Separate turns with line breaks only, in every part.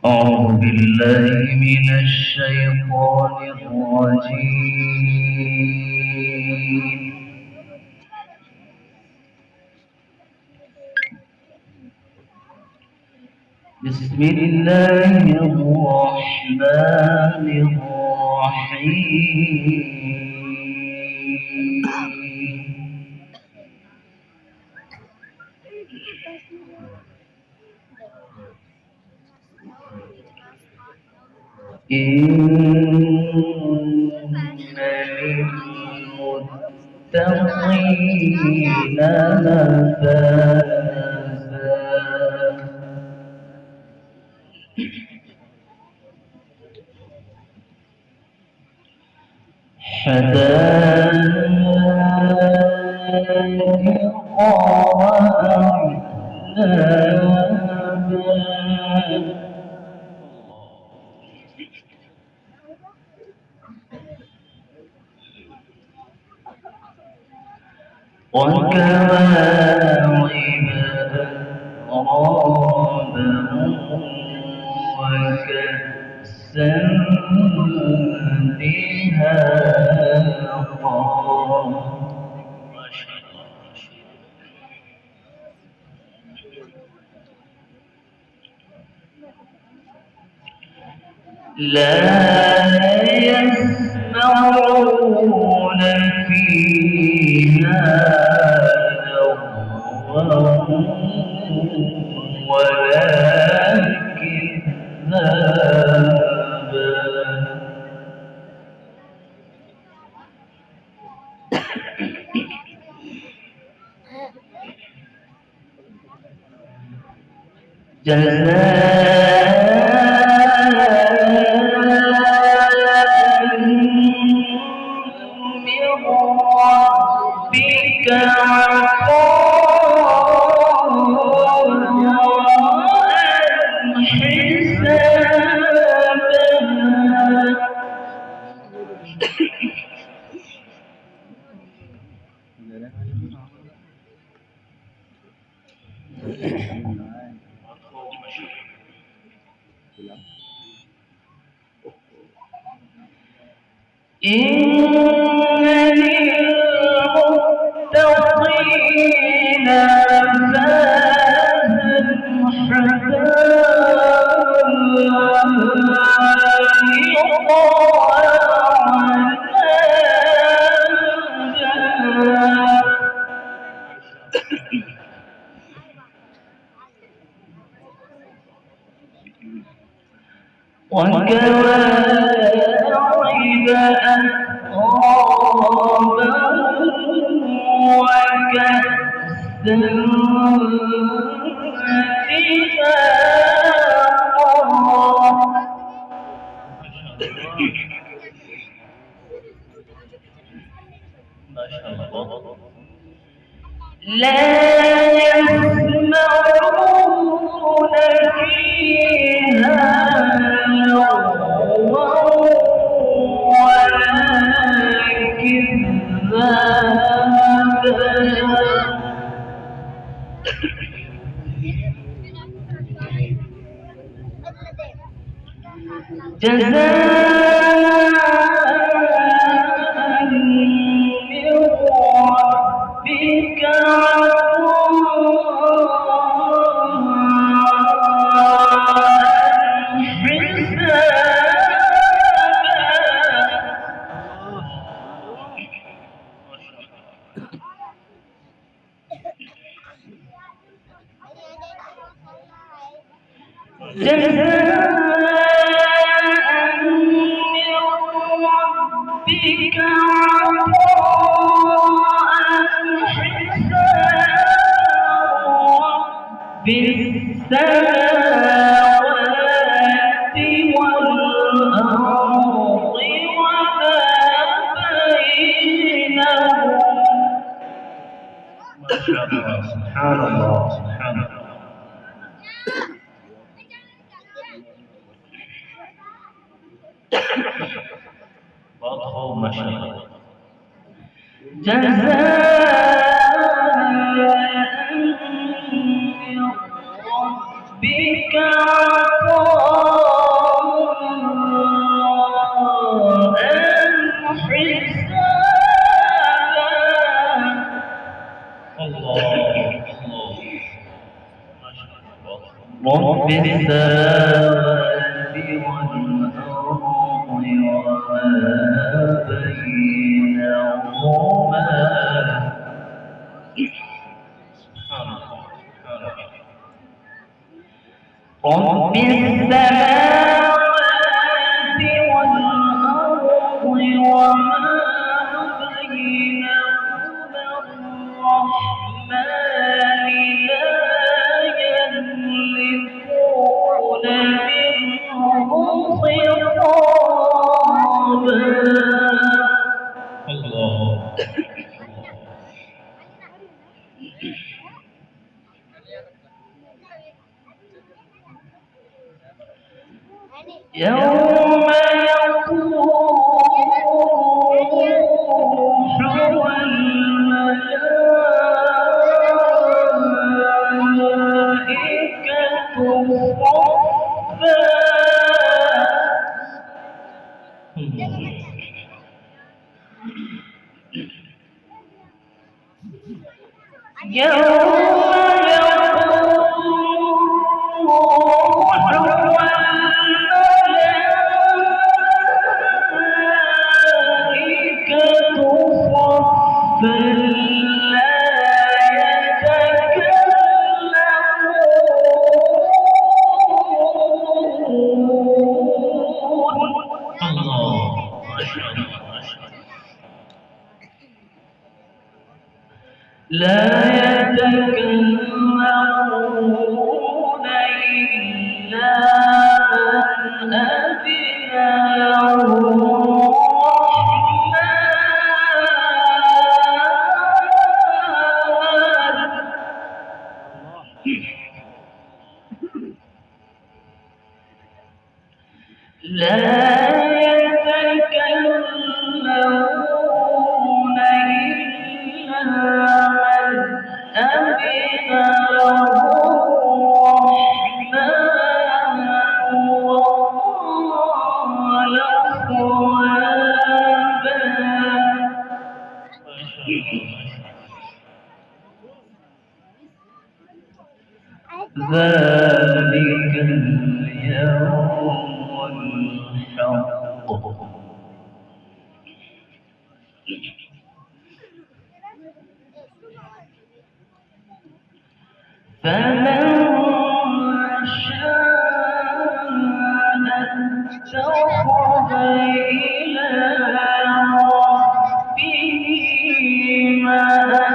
أعوذ بالله من الشيطان الرجيم. بسم الله الرحمن الرحيم. إن للمتقين مفازا حدائق وأعنابا وكواعب أترابا وكأسا دهاقا لا يسمعون فيها لغوا ولا كذابا ربك عطاء حسابا إن للمتقين وكواعب أترابا وكأسا دهاقا لا يسمعون فيها لغوا ولا كذابا جزاء من ربك عطاء بالسماوات والأرض وما بينهما. ما شاء الله، سبحان الله، سبحان الله. ما شاء الله. جزاء رب السماوات والأرض وما بينهما رب السماوات والأرض وما بينهما الرحمن لا يملكون منه خطابا يوم يقوم والملائكة صفا لا يتكلمون إلا من أذن له ذلك اليوم الحق فمن شاء اتخذ إلى ربه مآبا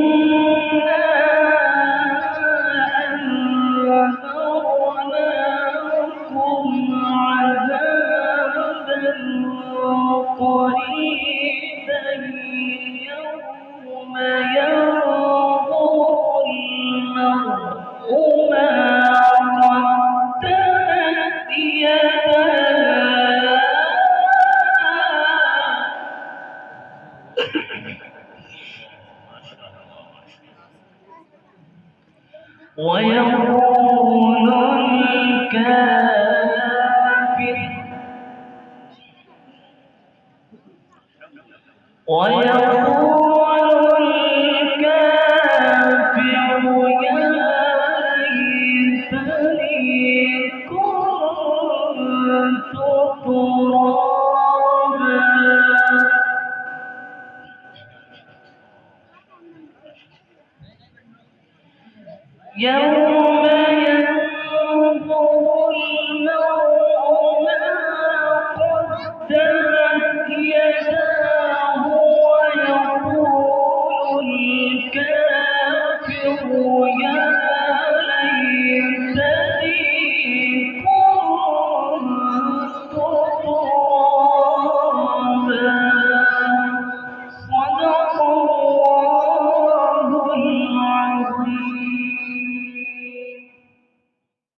إنا أنذرناكم عذابا قريبا يوم ينظر المرء ما قدمت يداه ويقول الكافر يا ليتني كنت ترابا يوم ينظر المرء ما قدمت